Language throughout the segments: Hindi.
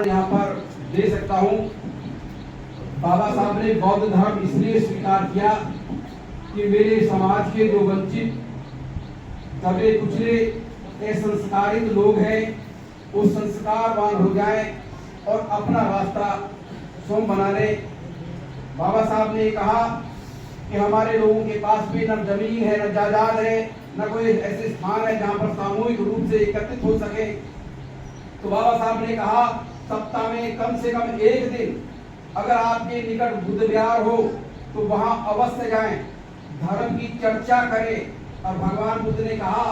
यहाँ पर दे सकता हूँ। बाबा साहब ने बौद्ध धर्म इसलिए स्वीकार किया कि मेरे समाज के जो वंचित दबे कुचले संस्कारित लोग हैं वो संस्कारवान हो जाए और अपना रास्ता स्वयं बना ले। बाबा साहब ने कहा कि हमारे लोगों के पास भी न जमीन है, न जायदाद है, न कोई ऐसे स्थान है जहाँ पर सामूहिक रूप से एकत्रित हो सके। तो बाबा साहब ने कहा सप्ताह में कम से कम एक दिन अगर आपके निकट बुद्ध विहार हो तो वहां अवश्य जाएं, धर्म की चर्चा करें। और भगवान बुद्ध ने कहा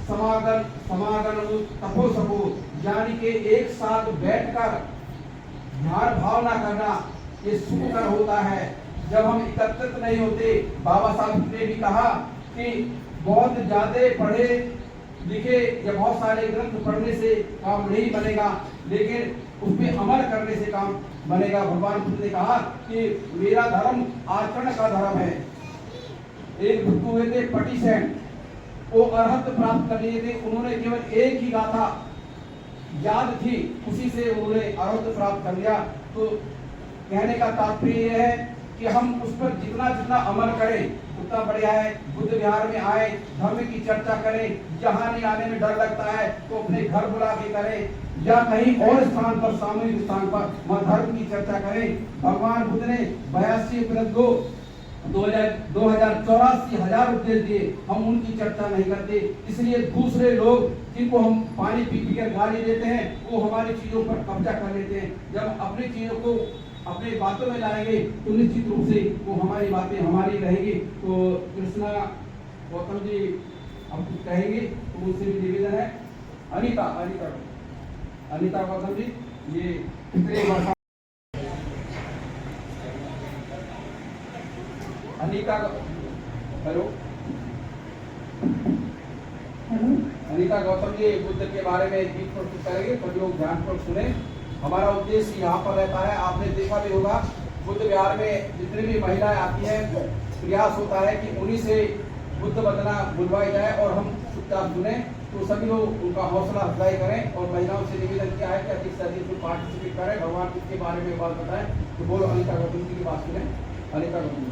समागम समागम तपोसपो, यानी कि एक साथ बैठकर ध्यान भावना करना ये सुखकर होता है जब हम एकत्रित नहीं होते। बाबा साहब ने भी कहा कि बहुत ज्यादा पढ़े लिखे या बहुत सारे ग्रंथ पढ़ने से काम नहीं बनेगा, लेकिन उसमें अमल करने से काम बनेगा। भगवान बुद्ध ने कहा कि मेरा धर्म आचरण का धर्म है। एक भक्त हुए थे पटिसेन, वो अरहत प्राप्त कर लिए थे। उन्होंने केवल एक ही गाथा याद थी, उसी से उन्होंने अरहत प्राप्त कर लिया। तो कहने का तात्पर्य यह है कि हम उस पर जितना जितना अमल करें उतना बढ़िया है। बुद्ध विहार में आए, धर्म की चर्चा करें, जहाँ नहीं आने में डर लगता है तो अपने घर बुला के करें या कहीं और स्थान पर, सामूहिक स्थान पर वह धर्म की चर्चा करें। भगवान बुद्ध ने 2084 उपदेश दिए, हम उनकी चर्चा नहीं करते। इसलिए दूसरे लोग जिनको हम पानी पी पी कर गाली देते हैं वो हमारी चीजों पर कब्जा कर लेते हैं। जब अपनी चीजों को अपने बातों में लाएंगे तो निश्चित रूप से वो हमारी बातें हमारी रहेगी। तो कृष्णा गौतम जी हम कुछ कहेंगे तो उनसे भी निवेदन है। अनिता गौतम जी, ये कितने वर्ष? अनिता, हेलो अनिता गौतम जी बुद्ध के बारे में एक गीत प्रस्तुत करेंगे तो लोग ध्यानपूर्वक सुने। हमारा उद्देश्य यहाँ पर रहता है, आपने देखा भी होगा बुद्ध विहार में जितनी भी महिलाएं आती हैं प्रयास होता है कि उन्हीं से बुद्ध वंदना बुलवाई जाए और हम चुपचाप सुने। तो सभी लोग उनका हौसला अफजाई करें और महिलाओं से निवेदन किया है कि अधिक से अधिक पार्टिसिपेट करें, भगवान बुद्ध के बारे में बात बताएं। तो बोलो अनिता गौतम जी की बात सुने। अनिता गौतम जी।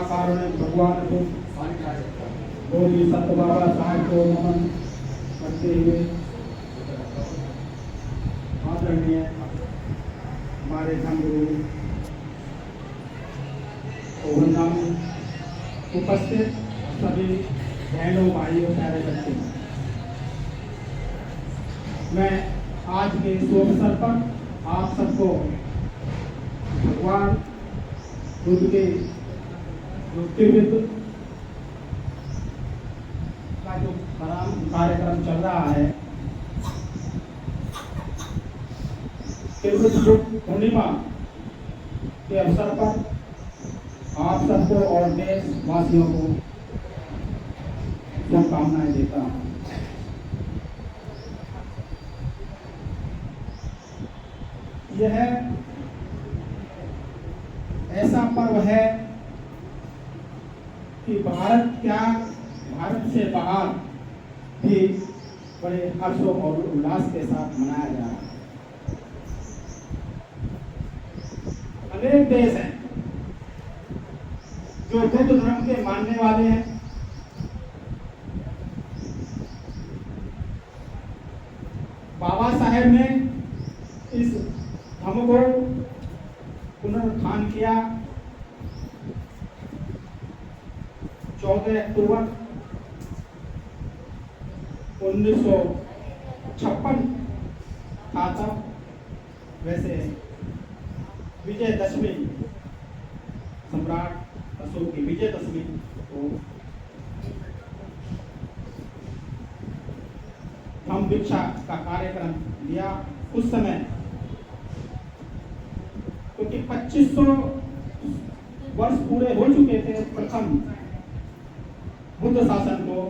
कारुणिक भगवान को बोली सत्य बाबा साहब को नमन करते हुए आदरणीय हमारे धर्मगुरु ओवरनाम उपस्थित सभी बहनों भाइयों प्यारे बच्चे, मैं आज के इस अवसर पर आप सबको भगवान बुद्ध के जो त्रिविध का जो कार्यक्रम चल रहा है, त्रिविध युग पूर्णिमा के अवसर पर आप सबको और देशवासियों को शुभकामनाएं देता हूँ। यह ऐसा पर्व है कि भारत से बाहर भी बड़े हर्षों और उल्लास के साथ मनाया जा रहा है। अनेक देश हैं जो बुद्ध धर्म के मानने वाले हैं, बाबा साहेब ने इस धर्म को पुनरुत्थान किया। 14 अक्टूबर 1956 था तब। वैसे विजयदशमी, सम्राट अशोक की विजयदशमी को धम्म दीक्षा का कार्यक्रम दिया। उस समय क्योंकि 2500 वर्ष पूरे हो चुके थे प्रथम बुद्ध शासन को,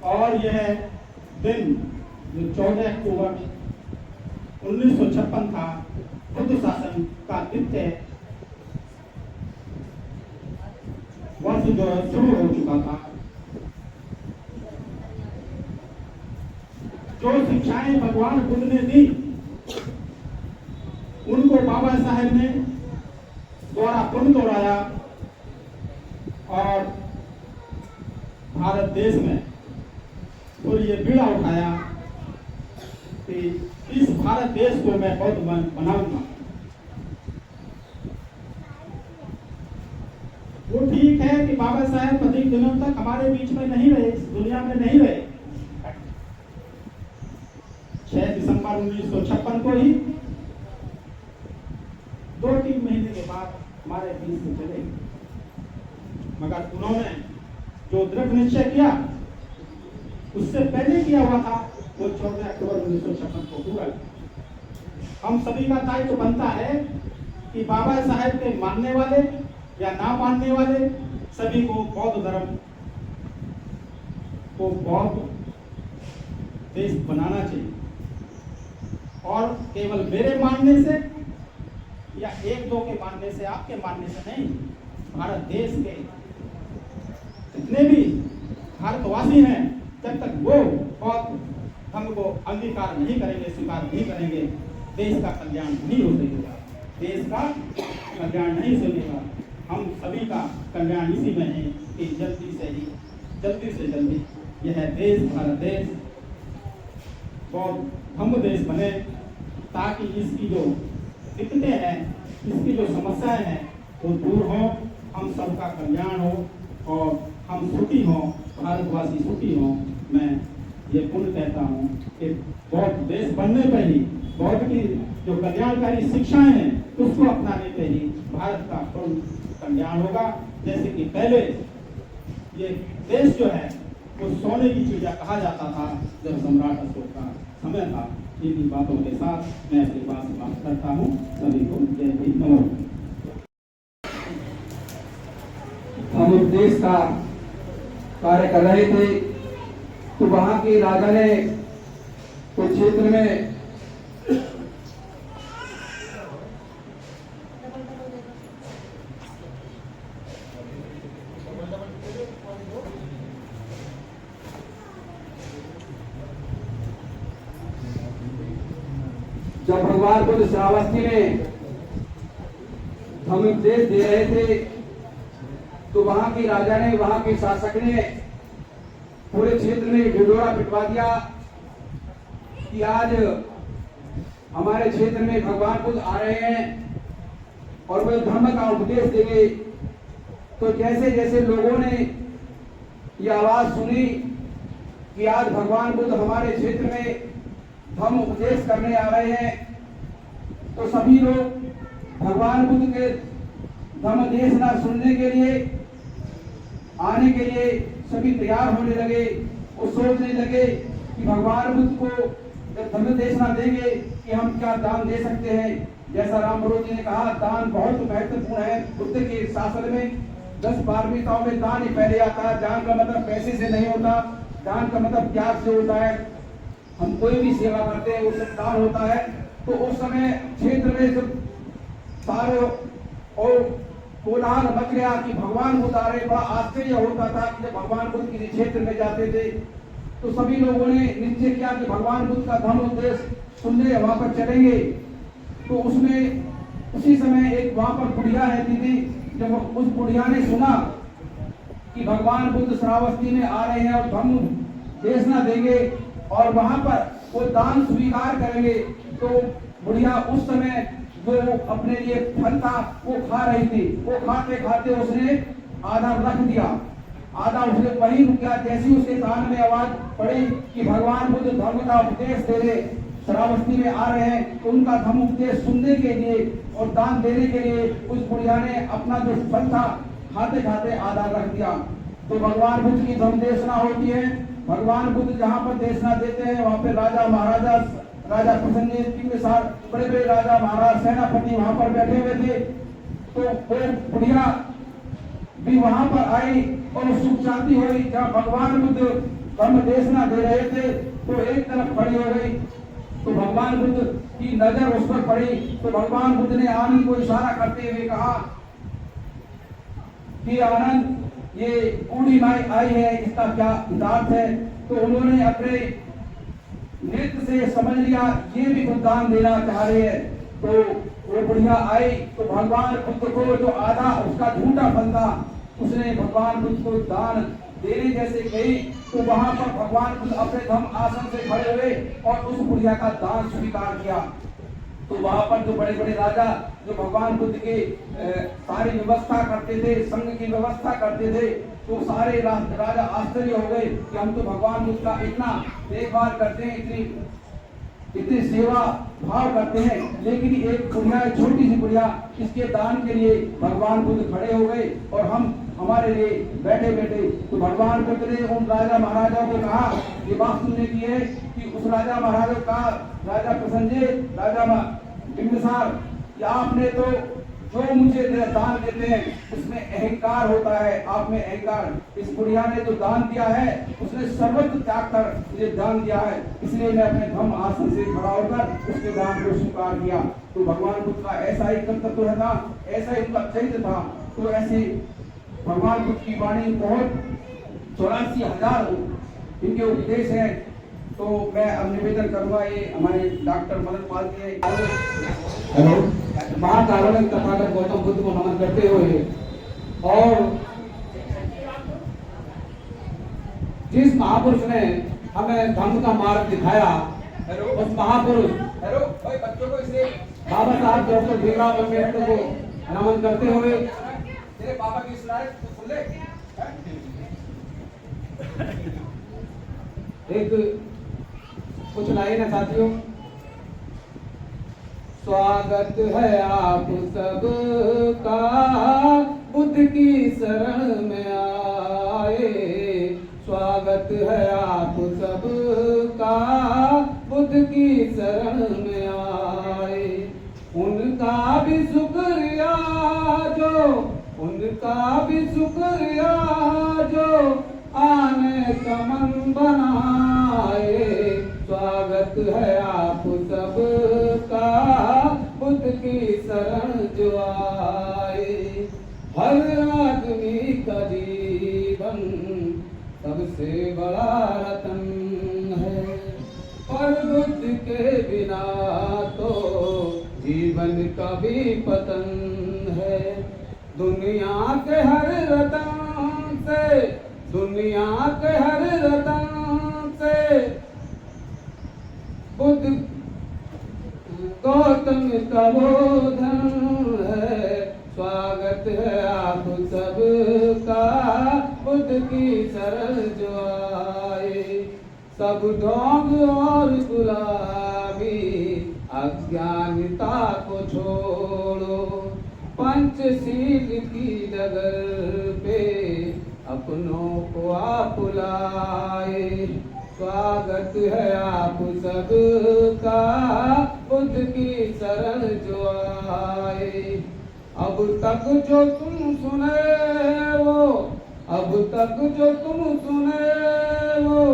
और यह दिन जो 14 अक्टूबर 1956 था, बुद्ध शासन का द्वितीय वर्ष जो शुरू हो चुका था। जो शिक्षाएं भगवान बुद्ध ने दी, उनको बाबा साहेब ने द्वारा पुनः दोहराया और भारत देश में और ये बीड़ा उठाया कि इस भारत देश को मैं बौद्ध बनाऊंगा। वो ठीक है कि बाबा साहेब अधिक दिनों तक हमारे बीच में नहीं रहे, इस दुनिया में नहीं रहे। 6 दिसंबर 1956 को ही 2-3 महीने के बाद हमारे बीच से चले, मगर उन्होंने जो दृढ़ निश्चय किया उससे पहले किया हुआ था, वो 14 अक्टूबर 1956 को पूरा। हम सभी का दायित्व तो बनता है कि बाबा साहेब के मानने वाले या ना मानने वाले सभी को बौद्ध धर्म को बौद्ध देश बनाना चाहिए। और केवल मेरे मानने से या 1-2 के मानने से, आपके मानने से नहीं, भारत देश के जितने भी भारतवासी हैं, जब तक वो बौद्ध धर्म को अंगीकार नहीं करेंगे, स्वीकार नहीं करेंगे, देश का कल्याण नहीं हो सकेगा। देश का कल्याण नहीं सकेगा। हम सभी का कल्याण इसी में है कि जल्दी से जल्दी यह देश, भारत देश बौद्ध धर्म देश बने, ताकि इसकी जो दिक्कतें हैं, इसकी जो समस्याएं हैं, वो दूर हो, हम सबका कल्याण हो और हम सुखी हों, भारतवासी सुखी हों। मैं ये पुण्य कहता हूँ कि बौद्ध देश बनने पर ही, बौद्ध की जो कल्याणकारी शिक्षाएं हैं उसको अपनाने पर ही भारत का पूर्ण कल्याण होगा। जैसे कि पहले ये देश जो है वो सोने की चिड़िया कहा जाता था जब सम्राट अशोक का समय था। इन्हीं बातों के साथ मैं अपनी बात समाप्त करता हूँ। सभी को जय हिंद, नमस्कार। हम उस देश का कार्य कर रहे थे तो वहां के राजा ने कुछ क्षेत्र में जब भगवान बुद्ध श्रावस्ती में धम्म उपदेश दे रहे थे तो वहां के राजा ने, वहां के शासक ने पूरे क्षेत्र में ढिंढोरा पिटवा दिया कि आज हमारे क्षेत्र में भगवान बुद्ध आ रहे हैं और वे धर्म का उपदेश देंगे। तो जैसे जैसे लोगों ने ये आवाज सुनी कि आज भगवान बुद्ध हमारे क्षेत्र में धर्म उपदेश करने आ रहे हैं, तो सभी लोग भगवान बुद्ध के धर्म देशना सुनने के लिए, आने के लिए सभी तैयार होने लगे और सोचने लगे कि भगवान बुद्ध को धर्म देशना देंगे कि हम क्या दान दे सकते हैं। जैसा राम मनोहर जी ने कहा, दान बहुत महत्वपूर्ण है। बुद्ध के शासन में 10-12वीं में दान ही पहले आता है। दान का मतलब पैसे से नहीं होता, दान का मतलब त्याग से होता है। हम कोई भी सेवा करते हैं वो सब दान होता है। तो उस समय क्षेत्र में जब सारे और कोलाहल मच गया कि भगवान बुद्ध आ रहे, बड़ा आश्चर्य होता था कि जब भगवान बुद्ध किसी क्षेत्र में जाते थे तो सभी लोगों ने निश्चय किया कि भगवान बुद्ध का धर्म उपदेश सुनने वहां पर चलेंगे। तो उसमें उसी समय एक वहां पर बुढ़िया रहती थी। जब उस बुढ़िया ने सुना कि भगवान बुद्ध श्रावस्ती में आ रहे हैं और धर्म देशना देंगे और वहां पर वो दान स्वीकार करेंगे, तो बुढ़िया उस समय जो अपने लिए फल था वो खा रही थी। वो खाते खाते उसने आधा रख दिया, आधा उसने वहीं रुक गया। जैसी उसके कान में आवाज पड़ी कि भगवान बुद्ध धर्म का उपदेश दे रहे, श्रावस्ती में आ रहे हैं, तो उनका धर्म उपदेश सुनने के लिए और दान देने के लिए उस बुढ़िया ने अपना जो फल था खाते खाते आधा रख दिया। तो भगवान बुद्ध की धर्म देशना होती है। भगवान बुद्ध जहाँ पर देशना देते हैं वहाँ पे राजा महाराजा, राजा प्रसन्न के साथ बड़े बड़े राजा महाराज सेनापति वहां पर बैठे हुए थे। तो वो बुढ़िया भी वहां पर आई और सुख शांति हुई। जब भगवान बुद्ध धर्म देशना दे रहे थे तो एक तरफ खड़ी हो गई, तो भगवान बुद्ध की नजर उस पर पड़ी। तो भगवान बुद्ध ने आनंद को इशारा करते हुए कहा कि आनंद, ये बूढ़ी माई आई है, इसका क्या हितार्थ है। तो उन्होंने अपने नृत्य से समझ लिया ये भी कुछ दान देना चाह रहे हैं। तो वो बुढ़िया आई तो भगवान बुद्ध को जो आधा उसका झूठा फल था उसने भगवान बुद्ध को दान देने जैसे गई, तो वहां पर भगवान बुद्ध अपने धर्म आसन से खड़े हुए और उस बुढ़िया का दान स्वीकार किया। तो वहां पर जो बड़े बड़े राजा जो भगवान बुद्ध की सारी व्यवस्था करते थे, संघ की व्यवस्था करते थे, तो सारे राजा आश्चर्य हो गए कि हम तो भगवान बुद्ध का इतना देखभाल करते हैं, इतनी सेवा भाव करते हैं, लेकिन एक बुढ़िया, छोटी सी बुढ़िया, इसके दान के लिए भगवान बुद्ध खड़े हो गए और हम हमारे लिए बैठे बैठे। तो भगवान बुद्ध ने उन राजा महाराजाओं को कहा, ये बात सुनने की है कि उस राजा महाराजा का, राजा प्रसन्नजी, राजा बिंबिसार, कि आपने तो जो मुझे दान देते हैं उसमें अहंकार होता है, आप में अहंकार। इस बुढ़िया ने जो दान दिया है उसने सर्वत्र त्याग कर मुझे दान दिया है, इसलिए मैं अपने धर्म आसन से खड़ा होकर उसके दान को स्वीकार किया। तो भगवान बुद्ध का ऐसा ही कर्तव्य था, ऐसा ही उनका चरित्र था। तो ऐसे भगवान बुद्ध की वाणी बहुत 84,000 इनके उपदेश हैं। तो मैं अब निवेदन करूंगा, ये हमारे डॉक्टर मदन पाल जी हेलो महाकारुणिक तथागत गौतम बुद्ध को नमन करते हुए, और जिस महापुरुष ने हमें धर्म का मार्ग दिखाया उस महापुरुष बच्चों को इसे बाबा साहब डॉक्टर भीमराव अम्बेडकर को नमन करते हुए, तेरे पापा की स्लाइड तो सुन ले। एक कुछ लाइन है साथियों। स्वागत है आप सबका बुद्ध की शरण में आए, स्वागत है आप सबका बुद्ध की शरण में आए। उनका भी शुक्रिया जो, उनका भी शुक्रिया जो आने का मन बनाए। स्वागत है आप सबका बुद्ध की शरण जो आए। हर आदमी का जीवन सबसे बड़ा रतन है, और बुद्ध के बिना तो जीवन का भी पतन है। दुनिया के हर रतन से, दुनिया के हर रतन से बुद्ध गौतम का बोधन है। स्वागत है आप सबका बुद्ध की शरण जो आए। सब ढोंग और गुलामी अज्ञानता को छोड़ो, पंचशील की डगर पे अपनों को आप लाए। स्वागत है आप सबका बुद्ध की शरण जो आए। अब तक जो तुम सुने वो, अब तक जो तुम सुने वो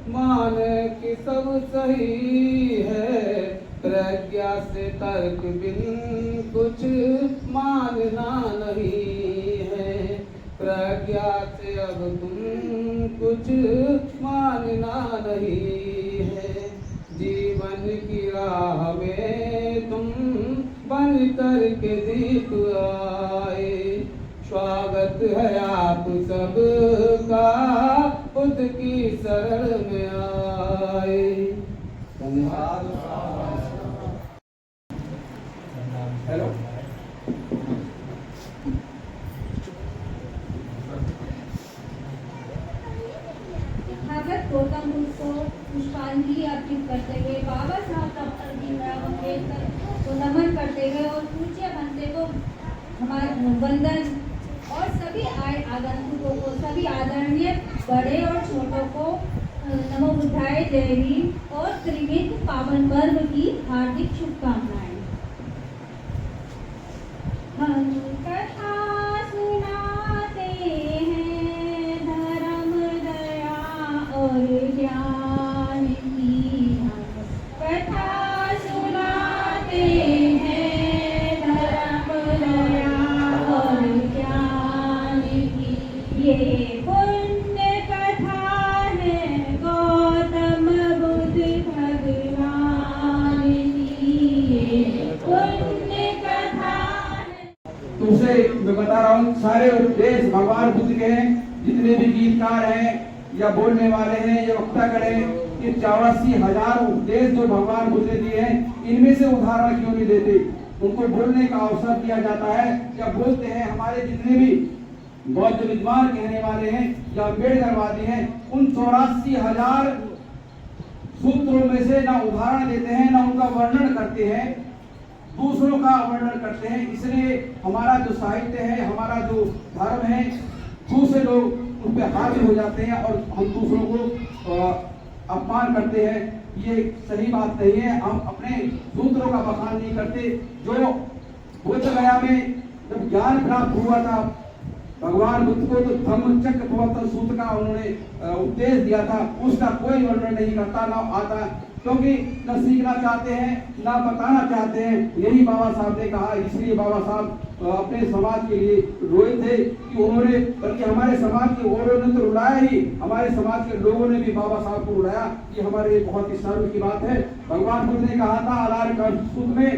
माने कि सब सही है। प्रज्ञा से तर्क बिन कुछ मानना नहीं है। प्रज्ञा से अब तुम कुछ मानना नहीं है। जीवन की राह में तुम बन कर के दीप आए। स्वागत है आप सबका बुद्ध की शरण में आए। धन्यवाद। हेलो, भागवत गौतम बुद्ध को पुष्पांजलि अर्पित करते हुए बाबा साहब डॉक्टर भीमराव अम्बेडकर को नमन करते हुए और पूज्य बनते को हमारा वंदन और सभी आगंतुकों को, सभी आदरणीय बड़े और छोटों को नमो बुद्धाय जय भीम और त्रिवेद पावन पर्व की हार्दिक शुभकामनाएं। हम कथा सुनाते हैं धर्म दया और ज्ञान की। हम कथा सुनाते हैं धर्म दया और ज्ञान की। ये पुण्य कथा है गौतम बुद्ध भगवान की। ये पुण्य कथा तुमसे मैं बता रहा हूँ, सारे उपदेश भगवान बुद्ध के हैं। जितने भी गीतकार हैं या बोलने वाले हैं या वक्तागण हैं, ये 84,000 उपदेश जो भगवान बुद्ध ने दिए हैं, इनमें से उदाहरण क्यों नहीं देते? उनको बोलने का अवसर दिया जाता है या बोलते हैं। हमारे जितने भी बौद्ध विद्वान कहने वाले हैं या अम्बेडकरवादी हैं, उन 84,000 सूत्रों में से ना उदाहरण देते हैं, ना उनका वर्णन करते हैं, दूसरों का वर्णन करते हैं। इसलिए हमारा जो साहित्य है, हमारा जो धर्म है, दूसरे लोग उन पर हावी हो जाते हैं और हम दूसरों को अपमान करते हैं। ये सही बात नहीं है। हम अपने सूत्रों का बखान नहीं करते। जो बुद्ध गया में जब ज्ञान प्राप्त हुआ था भगवान बुद्ध को, तो धम्मचक्र प्रवर्तन सूत्र का उन्होंने उपदेश दिया था, उसका कोई वर्णन नहीं करता, ना आता, क्योंकि न सीखना चाहते हैं ना बताना चाहते हैं। यही बाबा साहब ने कहा। इसलिए बाबा साहब अपने समाज के लिए रोए थे कि उन्होंने, बल्कि हमारे समाज के औरों ने तो रुलाया ही, हमारे समाज के लोगों ने भी बाबा साहब को रुलाया। ये हमारे बहुत ही शर्म की बात है। भगवान बुद्ध ने कहा था आधार सूत्र में,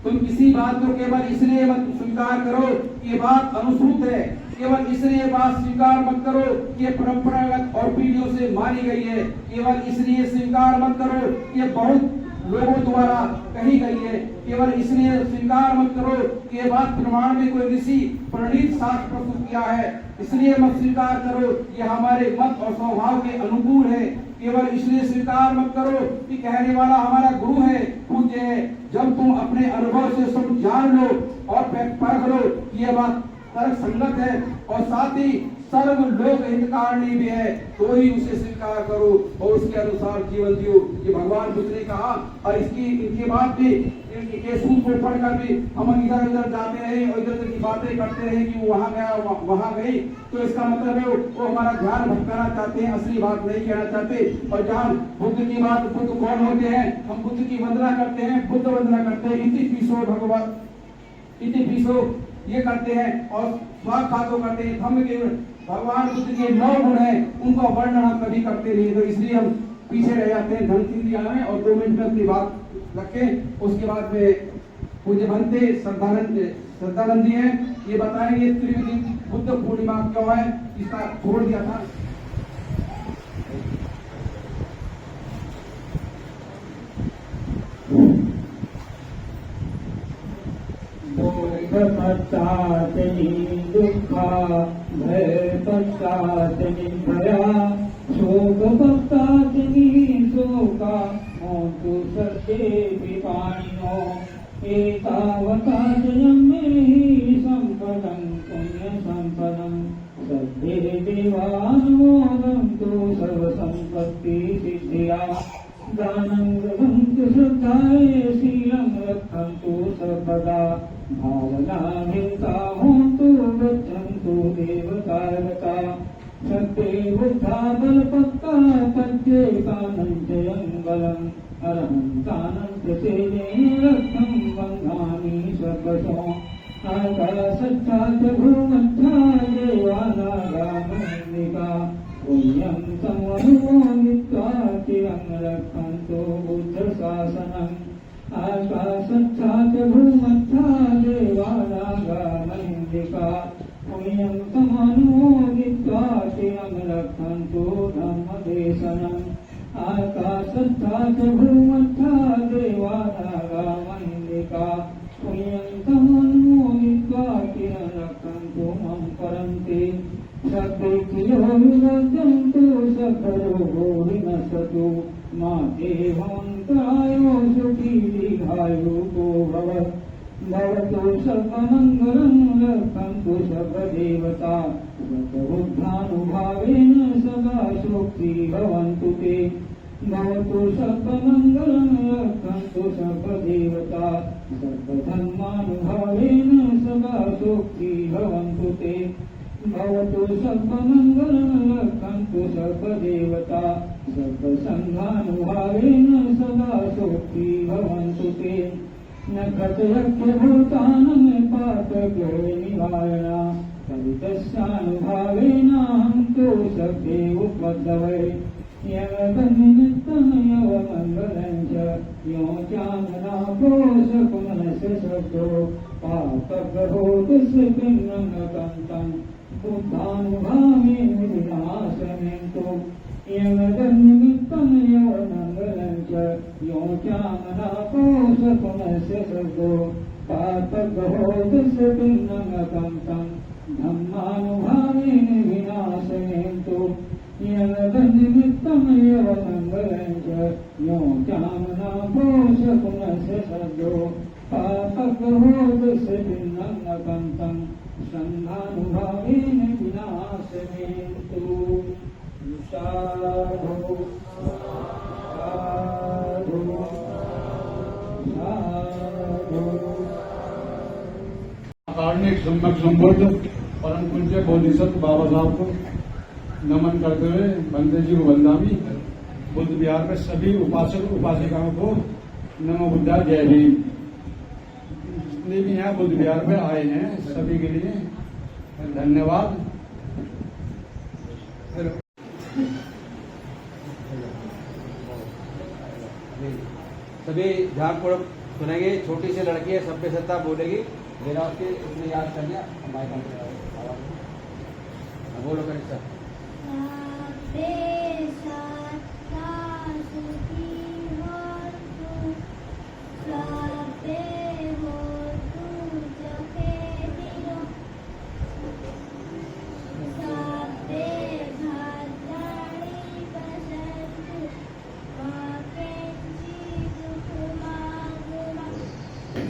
तुम किसी बात को केवल इसलिए मत स्वीकार करो कि ये बात अनुसूत है, केवल इसलिए बात स्वीकार मत करो कि ये परंपरागत और पीढ़ियों से मानी गई है, केवल इसलिए स्वीकार मत करो कि ये बहुत लोगों द्वारा कही गई है, केवल इसलिए स्वीकार मत करो कि ये बात प्रमाण में कोई ऋषि प्रणीत शास्त्र प्रस्तुत किया है, इसलिए मत स्वीकार करो ये हमारे मत और स्वभाव के अनुकूल है, केवल इसलिए स्वीकार मत करो कि कहने वाला हमारा गुरु है, पूज्य है। जब तुम अपने अनुभव से सब जान लो और परख लो कि यह बात तर्क संगत है और साथ ही सर्व लोक हितकारिणी भी है, तो ही उसे स्वीकार करो और उसके अनुसार जीवन जियो। ये भगवान बुद्ध ने कहा। और इनके बाद भी इनके सूत्र को पढ़कर भी हम इधर उधर जाते रहे और इधर उधर की बातें करते रहे कि वो वहां गया वहां गई, तो इसका मतलब है वो हमारा ध्यान भटकाना चाहते हैं, असली बात नहीं कहना चाहते। और जहाँ बुद्ध की बात, बुद्ध कौन होते हैं, हम बुद्ध की वंदना करते हैं, बुद्ध वंदना करते हैं, इति पिसो भगवान, इति पिसो ये करते हैं और स्वागत करते हैं। धम्म के भगवान बुद्ध के 9 गुण हैं, उनका वर्णन हम कभी करते नहीं, तो इसलिए हम पीछे रह जाते हैं। धन इंडिया में और 2 मिनट में अपनी बात रखें। उसके बाद में पूज्य भंते श्रद्धानंद जी हैं, ये बताएंगे त्रिवेदी बुद्ध पूर्णिमा क्यों है, इसका छोड़ दिया था। पश्चात दुखा भय पश्चात भया शोक पश्चात शोका मोतु सत्ये विपाणिनो एतावता जन्मे संपदं पुण्य संपदं सद्भिः देवानुमोदन्तु सर्वसम्पत्ति सिद्धिया दानं ददन्तु श्रद्धाये शीलं रक्षन्तु सर्वदा भावनाहिता होन्तु गच्छन्तु देवकारका सत्ये बुद्धा बलपक्का तद्येकानञ्जयं बलम् अरहन्तानन्त्यतेजेन रक्षं बन्धामि सर्वशो आकाशच्चाच भूमध्या देवानागामनिका पुण्यं समनुमोदित्वा चिरं रक्षन्तु बुद्धशासनम् आकाशच्चाच भूमध्या देवानागामनिका पुण्यं समनुमोदित्वा चिरं रक्षन्तु धम्मदेशनम् आकाशच्चाच भूमध्या देवानागामनिका पुण्यं समनुमोदित्वा चिरं रक्षन्तु मम परन्ति सद्विक्रियो विवर्धन्तु सकरोगो विनश्यतु मा देवान्तरायो सुखी दीर्घायुको भवतु सर्वमङ्गलं रक्षन्तु सर्वदेवता सर्वबुद्धानुभावेन सदा सुखी भवन्तु ते भवतु सर्वमङ्गलं रक्षन्तु सर्वदेवता सर्वधर्मानुभावेन सदा सुखी भवन्तु ते भवतु सर्वमङ्गलं रक्षन्तु सर्वदेवता सर्वसङ्घानुभावेन सदा सुखी भवन्तु ते न कथयज्ञभूतानं पातको निवारणा कवितस्यानुभावेनाहं तु सखे उपद्रवे यमनिमित्तं यवमङ्गलं च यो चामनापोषकुमनस्य शब्दो पापग्रहोतस्य पिण्डं बुद्धानुभावेन विनाशयन्तु यमनिमित्तं यवमङ्गलं च यो चामनापोषकुमनस्य शब्दो पापग्रहोतस्य पिण्डं धम्मानुभावेन विनाशयन्तु यमनिमित्तं यवमङ्गलं च यो चामनापोषकुमनस्य शब्दो पापग्रहोतस्य पिण्डं संघानुभावेन विनाशयन्तु साधु साधु साधु। कार्णिक सम्यक संबोध परम पूज्य बोधिसत्व बाबा साहब को नमन करते हुए बंदे जी को वंदामी बुद्ध विहार में सभी उपासक उपासिकाओं को नमो बुद्धा जय भीम। जितने भी यहाँ बुद्ध विहार में आए हैं सभी के लिए धन्यवाद। सभी ध्यानपूर्वक सुनेंगे। छोटी सी लड़की है, सभ्य सत्ता बोलेगी, मेरा उसके उसने याद कर लिया। बोलो करें सर।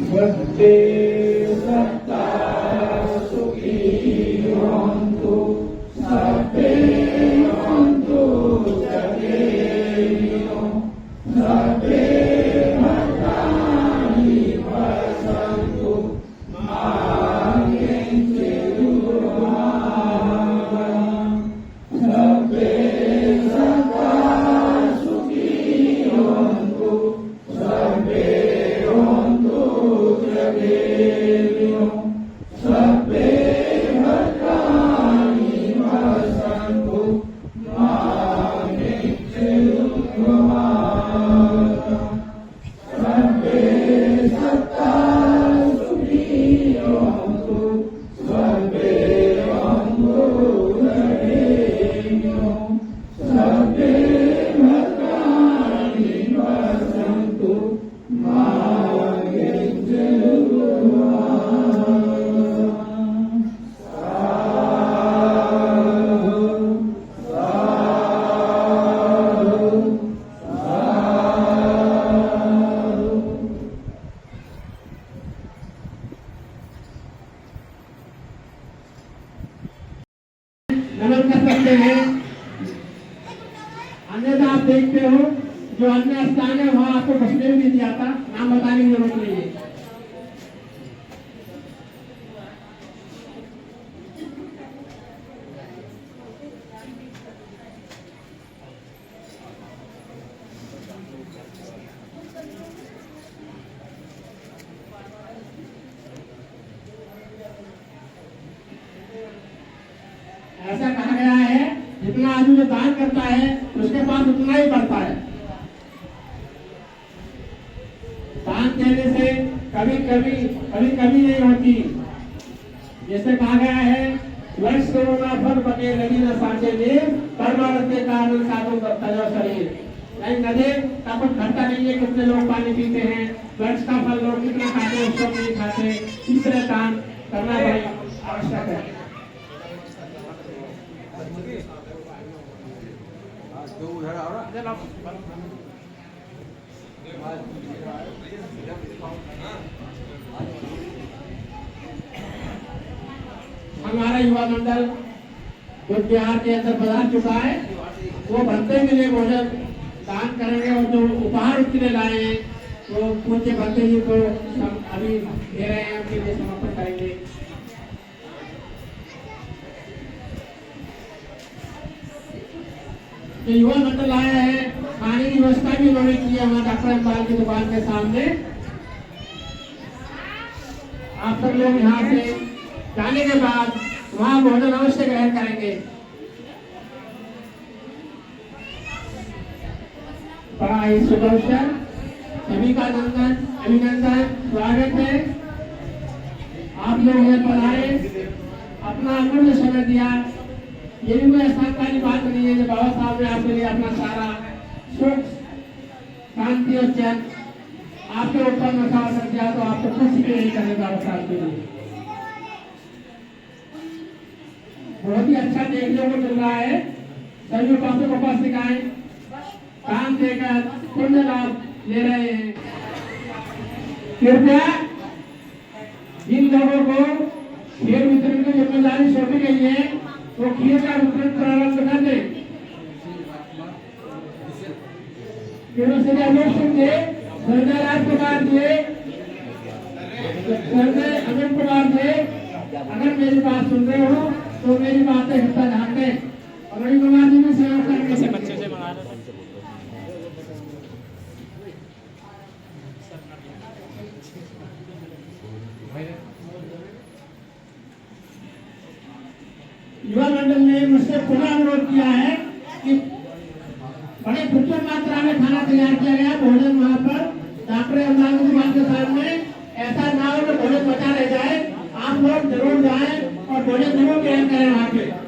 सत्ते सत्ता सुखी होन्तु सत्ते होन्तु जगेनो सत्ते भद्राणि पश्यन्तु मा किञ्चित् दुर्मङ्गलम् सत्ते सत्ता सुखी होन्तु सत्ते होन्तु जगेनो वहीं पे हो, जो अन्य स्थान है वहाँ आपको घुसने भी नहीं दिया था, नाम बताने की जरूरत नहीं है। ऐसा कहा गया है जितना आदमी जो दान करता है उसके पास उतना ही बढ़ता है। दान देने से कभी कभी नहीं होती। जैसे कहा गया है वर्ष कोरोना फल पके लगी न सांचे में परमानंद के कारण साधु तजो शरीर। नहीं नदे का कुछ घंटा नहीं है कितने लोग पानी पीते हैं, वर्ष का फल लोग कितने खाते हैं उसको नहीं खाते। इसलिए दान करना भाई आवश्यक है। हमारा युवा मंडल जो बिहार के अंदर पधार चुका है वो भंते के लिए भोजन दान करेंगे और जो उपहार उसके लिए लाए हैं वो पूज्य भंते जी को अभी दे रहे हैं, उनके लिए समर्पण करेंगे। जो युवा मंडल आया है खाने की व्यवस्था भी उन्होंने की है वहाँ डॉक्टर अम्बाल की दुकान के सामने। आप सब लोग यहाँ से जाने के बाद वहाँ भोजन अवश्य ग्रहण करेंगे। बड़ा ही शुभ अवसर, सभी का अभिनंदन स्वागत है। आप लोग यहाँ पधारे, अपना अमूल्य समय दिया। ये भी कोई आसान वाली बात नहीं है। जब बाबा साहब ने आपके लिए अपना सारा सुख शांति और चैन आपके ऊपर नशा कर दिया तो आपको कुछ भी नहीं करने बाबा साहब के लिए। बहुत ही अच्छा देखने को मिल रहा है। सभी उपासक उपासिकाएं काम देकर पुण्य लाभ ले रहे हैं। कृपया इन लोगों को खीर वितरण की जिम्मेदारी सौंपी गई है, वो खीर का वितरण प्रारंभ कर दे। संजय राजकुमार जी, संजय अमित कुमार जी, अगर मेरी बात सुन रहे हो तो मेरी बातें हिस्सा ध्यान दें। और रवि कुमार जी भी सेवा करेंगे। से बच्चे से मंगा रहे युवा मंडल ने मुझसे पुनः अनुरोध किया है कि बड़े प्रचुर मात्रा में खाना तैयार किया गया भोजन वहाँ पर डॉक्टर अम्बाल की दुकान के सामने। ऐसा ना हो कि भोजन बचा रह जाए। आप लोग जरूर जाएं और भोजन जरूर ग्रहण करें वहाँ पे।